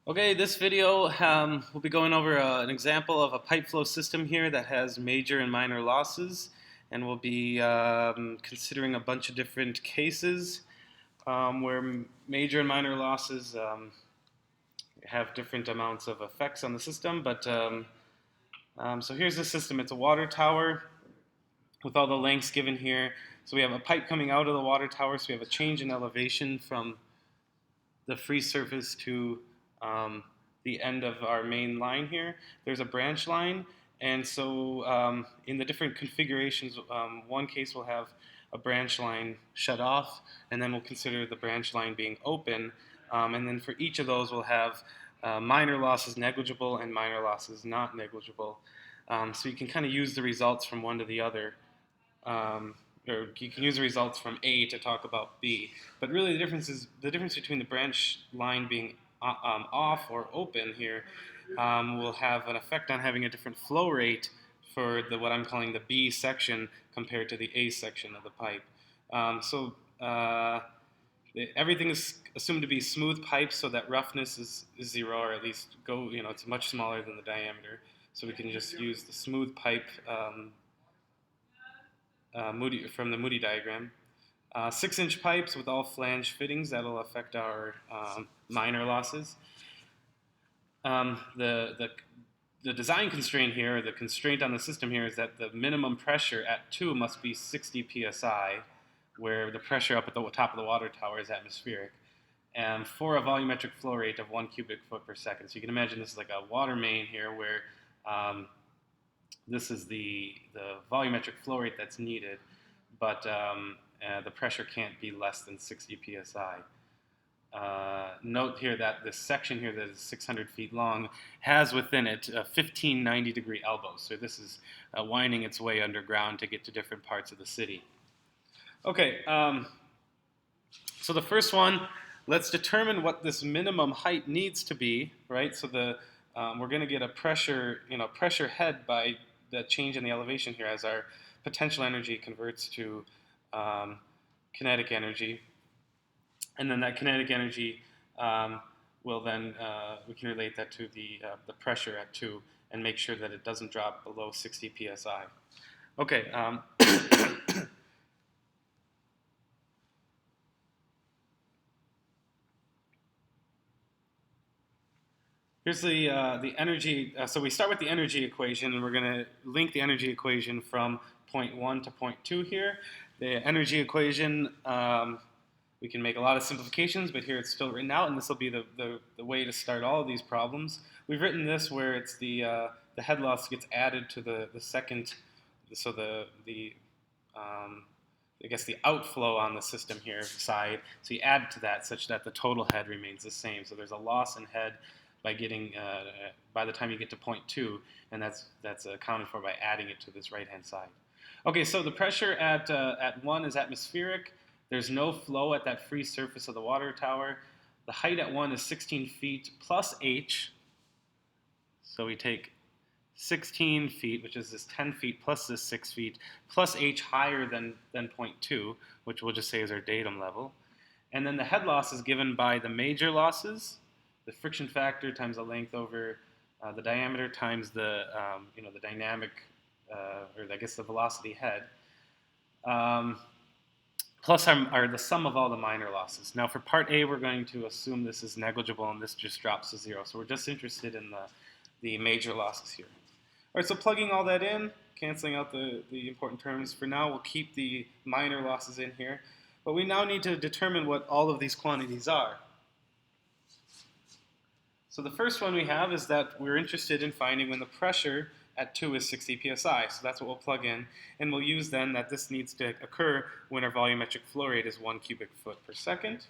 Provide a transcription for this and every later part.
Okay, this video we'll be going over an example of a pipe flow system here that has major and minor losses, and we'll be considering a bunch of different cases where major and minor losses have different amounts of effects on the system. So here's the system. It's a water tower with all the lengths given here. So we have a pipe coming out of the water tower, so we have a change in elevation from the free surface to the end of our main line here. There's a branch line, and so in the different configurations, one case will have a branch line shut off, and then we'll consider the branch line being open, and then for each of those we'll have minor losses negligible and minor losses not negligible. So you can kind of use the results from one to the other. Or you can use the results from A to talk about B. But really, the difference between the branch line being off or open here will have an effect on having a different flow rate for what I'm calling the B section compared to the A section of the pipe. Everything is assumed to be smooth pipes, so that roughness is zero, or at least it's much smaller than the diameter. So we can just use the smooth pipe from the Moody diagram. 6-inch pipes with all flange fittings, that'll affect our minor losses. The design constraint here, or the constraint on the system here, is that the minimum pressure at 2 must be 60 psi, where the pressure up at the top of the water tower is atmospheric, and for a volumetric flow rate of 1 cubic foot per second. So you can imagine this is like a water main here, where this is the volumetric flow rate that's needed, but the pressure can't be less than 60 psi. Note here that this section here that is 600 feet long has within it 15 90-degree elbows. So this is winding its way underground to get to different parts of the city. Okay, so the first one, let's determine what this minimum height needs to be, right? So we're going to get a pressure head by the change in the elevation here as our potential energy converts to kinetic energy. And then that kinetic energy will then, we can relate that to the pressure at 2 and make sure that it doesn't drop below 60 psi. Okay. Here's the energy. So we start with the energy equation, and we're going to link the energy equation from point 1 to point 2 here. The energy equation, we can make a lot of simplifications, but here it's still written out, and this will be the way to start all of these problems. We've written this where it's the head loss gets added to the second, so I guess the outflow on the system here side. So you add to that such that the total head remains the same. So there's a loss in head by the time you get to point 2, and that's accounted for by adding it to this right-hand side. Okay, so the pressure at 1 is atmospheric. There's no flow at that free surface of the water tower. The height at 1 is 16 feet plus h. So we take 16 feet, which is this 10 feet plus this 6 feet, plus h higher than point 2, which we'll just say is our datum level. And then the head loss is given by the major losses, the friction factor times the length over the diameter times the dynamic, or I guess the velocity head, plus the sum of all the minor losses. Now for part A, we're going to assume this is negligible and this just drops to 0. So we're just interested in the major losses here. All right, so plugging all that in, canceling out the important terms. For now, we'll keep the minor losses in here. But we now need to determine what all of these quantities are. So the first one we have is that we're interested in finding when the pressure at 2 is 60 psi. So that's what we'll plug in. And we'll use then that this needs to occur when our volumetric flow rate is 1 cubic foot per second.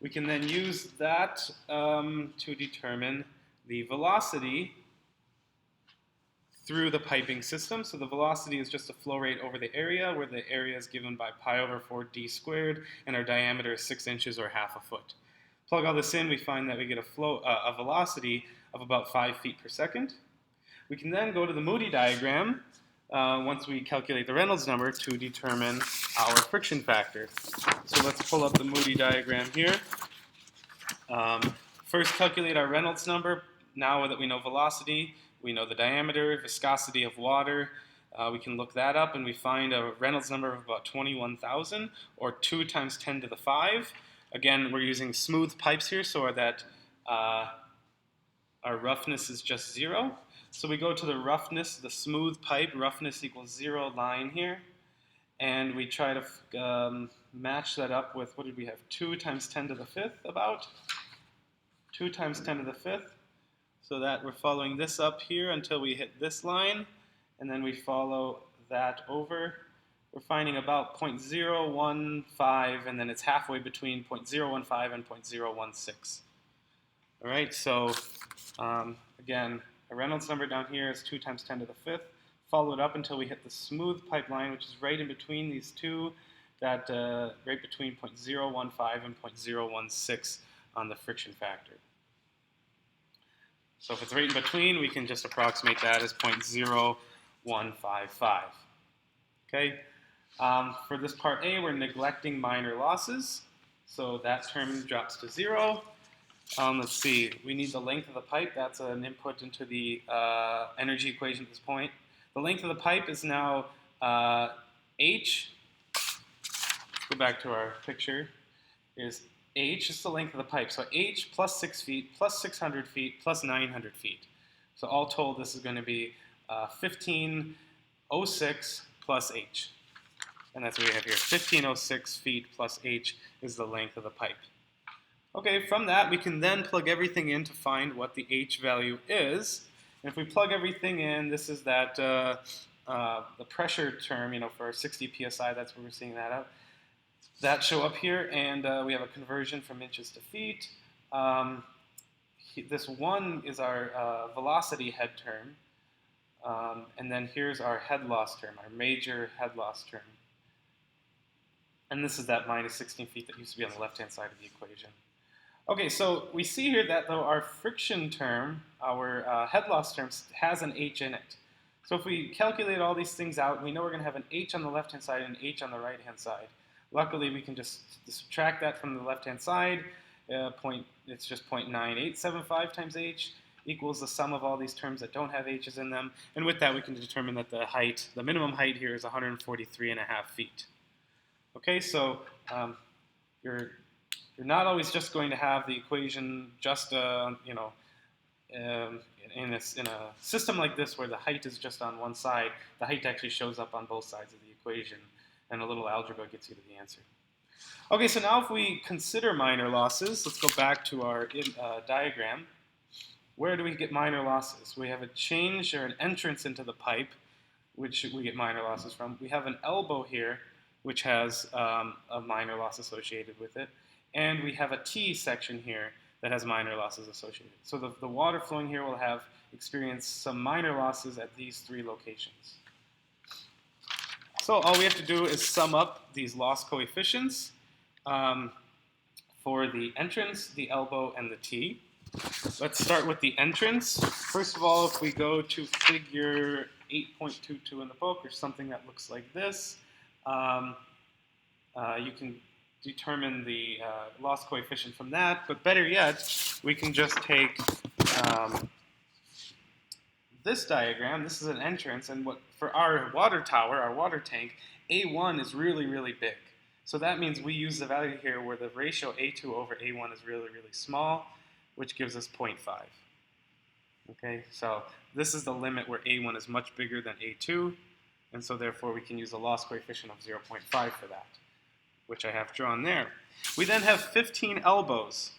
We can then use that to determine the velocity through the piping system. So the velocity is just a flow rate over the area, where the area is given by pi over 4 d squared, and our diameter is 6 inches or half a foot. Plug all this in, we find that we get a velocity of about 5 feet per second. We can then go to the Moody diagram once we calculate the Reynolds number to determine our friction factor. So let's pull up the Moody diagram here. First, calculate our Reynolds number. Now that we know velocity, we know the diameter, viscosity of water. We can look that up, and we find a Reynolds number of about 21,000, or 2 times 10 to the 5. Again, we're using smooth pipes here, so that our roughness is just 0. So we go to the roughness, the smooth pipe, roughness equals 0 line here. And we try to match that up with, what did we have, 2 times 10 to the 5th about? 2 times 10 to the 5th. So that we're following this up here until we hit this line. And then we follow that over. We're finding about 0.015, and then it's halfway between 0.015 and 0.016. All right, so again, a Reynolds number down here is 2 times 10 to the 5th. Follow it up until we hit the smooth pipeline, which is right in between these two, that right between 0.015 and 0.016 on the friction factor. So if it's right in between, we can just approximate that as 0.0155. Okay. For this part A, we're neglecting minor losses, so that term drops to 0. Let's see, we need the length of the pipe. That's an input into the energy equation at this point. The length of the pipe is now h. Let's go back to our picture. Is h is the length of the pipe. So h plus 6 feet plus 600 feet plus 900 feet. So all told, this is going to be 1506 plus h. And that's what we have here. 1506 feet plus h is the length of the pipe. Okay, from that, we can then plug everything in to find what the h value is. And if we plug everything in, this is that the pressure term, for 60 psi, that's where we're seeing that out. That show up here, and we have a conversion from inches to feet. This 1 is our velocity head term. And then here's our head loss term, our major head loss term. And this is that minus 16 feet that used to be on the left-hand side of the equation. Okay, so we see here that though our friction term, our head loss term, has an h in it. So if we calculate all these things out, we know we're going to have an h on the left-hand side and an h on the right-hand side. Luckily, we can just subtract that from the left-hand side. It's just 0.9875 times h equals the sum of all these terms that don't have h's in them. And with that, we can determine that the height, the minimum height here is 143.5 feet. Okay, so you're not always just going to have the equation just, in a system like this where the height is just on one side. The height actually shows up on both sides of the equation, and a little algebra gets you to the answer. Okay, so now if we consider minor losses, let's go back to our diagram. Where do we get minor losses? We have a change or an entrance into the pipe, which we get minor losses from. We have an elbow here, which has a minor loss associated with it. And we have a T section here that has minor losses associated. So the water flowing here will have experienced some minor losses at these 3 locations. So all we have to do is sum up these loss coefficients for the entrance, the elbow, and the T. Let's start with the entrance. First of all, if we go to figure 8.22 in the book, or something that looks like this, you can determine the loss coefficient from that. But better yet, we can just take this diagram. This is an entrance, and for our water tower, our water tank, A1 is really, really big. So that means we use the value here where the ratio A2 over A1 is really, really small, which gives us 0.5. Okay, so this is the limit where A1 is much bigger than A2, and so therefore we can use a loss coefficient of 0.5 for that, which I have drawn there. We then have 15 elbows.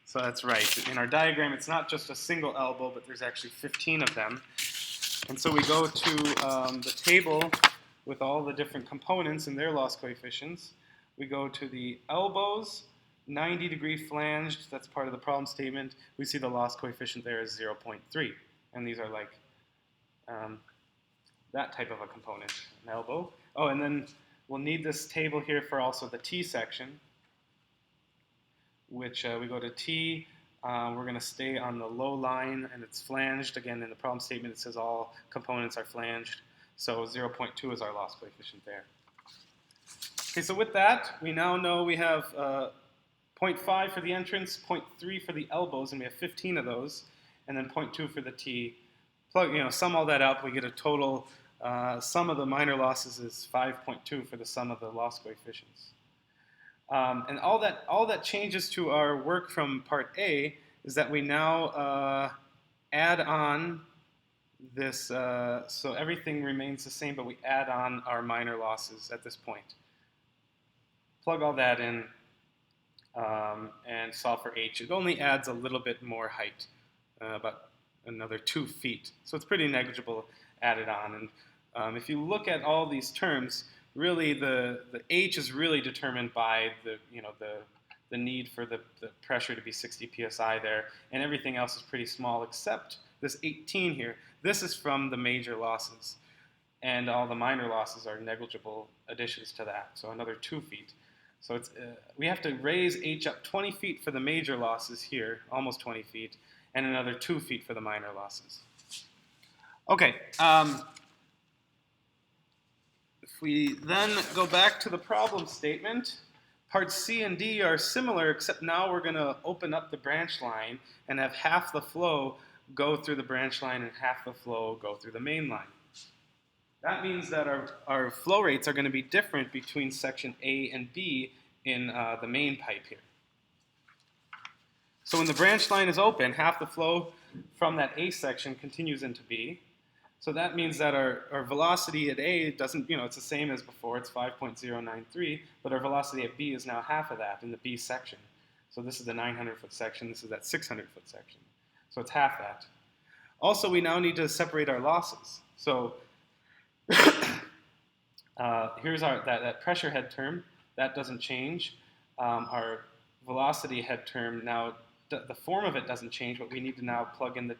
So that's right. In our diagram, it's not just a single elbow, but there's actually 15 of them. And so we go to the table with all the different components and their loss coefficients. We go to the elbows, 90-degree flanged. That's part of the problem statement. We see the loss coefficient there is 0.3. And these are like that type of a component, an elbow. Oh, and then we'll need this table here for also the T section, which we go to T. We're going to stay on the low line, and it's flanged. Again, in the problem statement, it says all components are flanged. So 0.2 is our loss coefficient there. Okay, so with that, we now know we have 0.5 for the entrance, 0.3 for the elbows, and we have 15 of those, and then 0.2 for the T. Sum all that up, we get a total sum of the minor losses is 5.2 for the sum of the loss coefficients. And all that changes to our work from part A is that we now add on this, so everything remains the same, but we add on our minor losses at this point. Plug all that in and solve for h. It only adds a little bit more height, about another 2 feet. So it's pretty negligible added on. And if you look at all these terms, really the h is really determined by the need for the pressure to be 60 psi there, and everything else is pretty small except this 18 here. This is from the major losses, and all the minor losses are negligible additions to that, so another 2 feet. So it's, we have to raise h up 20 feet for the major losses here, almost 20 feet, and another 2 feet for the minor losses. Okay, if we then go back to the problem statement, parts C and D are similar, except now we're going to open up the branch line and have half the flow go through the branch line and half the flow go through the main line. That means that our flow rates are going to be different between section A and B in the main pipe here. So when the branch line is open, half the flow from that A section continues into B. So that means that our velocity at A doesn't, it's the same as before, it's 5.093, but our velocity at B is now half of that in the B section. So this is the 900-foot section, this is that 600-foot section. So it's half that. Also, we now need to separate our losses. So here's that pressure head term. That doesn't change. Our velocity head term now, the form of it doesn't change, but we need to now plug in the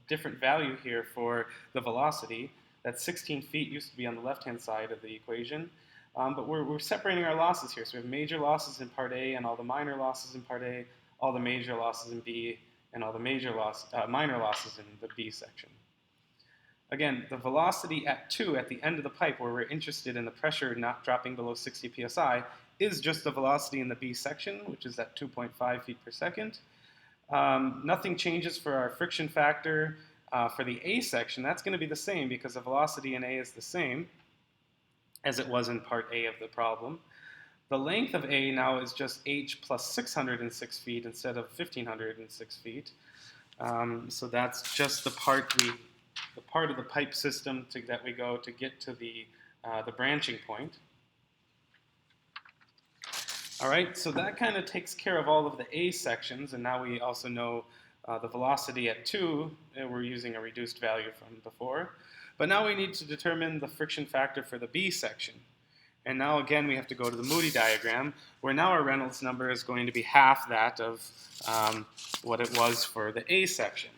different value here for the velocity. That 16 feet used to be on the left-hand side of the equation. But we're separating our losses here. So we have major losses in part A and all the minor losses in part A, all the major losses in B, and all the minor losses in the B section. Again, the velocity at 2 at the end of the pipe, where we're interested in the pressure not dropping below 60 psi, is just the velocity in the B section, which is at 2.5 feet per second. Nothing changes for our friction factor. For the A section, that's going to be the same because the velocity in A is the same as it was in part A of the problem. The length of A now is just h plus 606 feet instead of 1,506 feet. So that's just the part of the pipe system that we go to get to the branching point. All right, so that kind of takes care of all of the A sections, and now we also know the velocity at 2, we're using a reduced value from before. But now we need to determine the friction factor for the B section. And now again we have to go to the Moody diagram, where now our Reynolds number is going to be half that of what it was for the A section.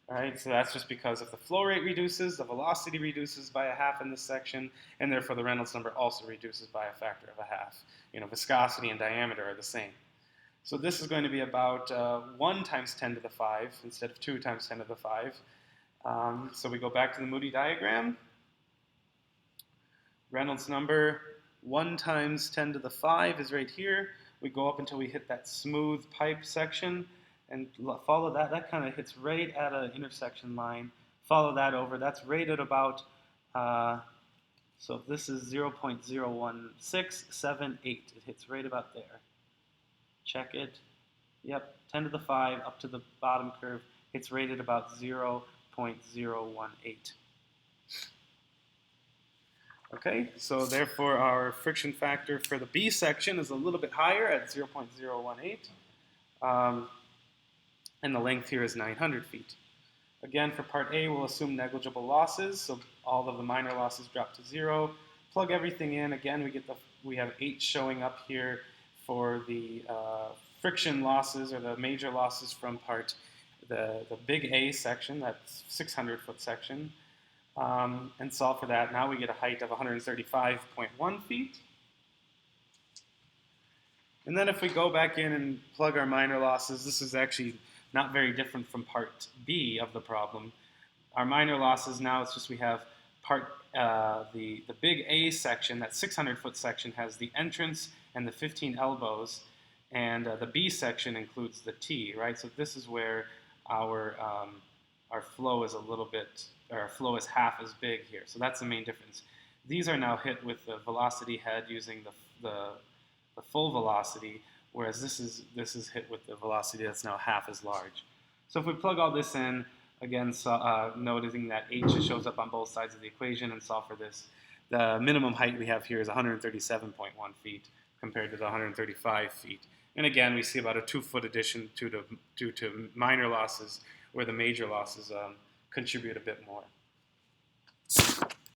All right, so that's just because if the flow rate reduces, the velocity reduces by a half in this section, and therefore the Reynolds number also reduces by a factor of a half. Viscosity and diameter are the same. So this is going to be about 1 times 10 to the 5 instead of 2 times 10 to the 5. So we go back to the Moody diagram. Reynolds number 1 times 10 to the 5 is right here. We go up until we hit that smooth pipe section and follow that. That kind of hits right at an intersection line. Follow that over. That's right at about, so if this is 0.01678, it hits right about there. Check it. Yep, 10 to the 5 up to the bottom curve. It's rated about 0.018. Okay, so therefore our friction factor for the B section is a little bit higher at 0.018. And the length here is 900 feet. Again, for part A, we'll assume negligible losses, so all of the minor losses drop to 0. Plug everything in. Again, we have h showing up here for the friction losses or the major losses from the big A section, that's 600-foot section, and solve for that. Now we get a height of 135.1 feet. And then if we go back in and plug our minor losses, this is actually not very different from part B of the problem. Our minor losses now, it's just we have the big A section, that 600-foot section, has the entrance and the 15 elbows, and the B section includes the T, right? So this is where our flow is a little bit, or our flow is half as big here. So that's the main difference. These are now hit with the velocity head using the full velocity, whereas this is hit with the velocity that's now half as large. So if we plug all this in, again, noticing that h shows up on both sides of the equation and solve for this, the minimum height we have here is 137.1 feet compared to the 135 feet. And again, we see about a 2-foot addition due to minor losses, where the major losses contribute a bit more.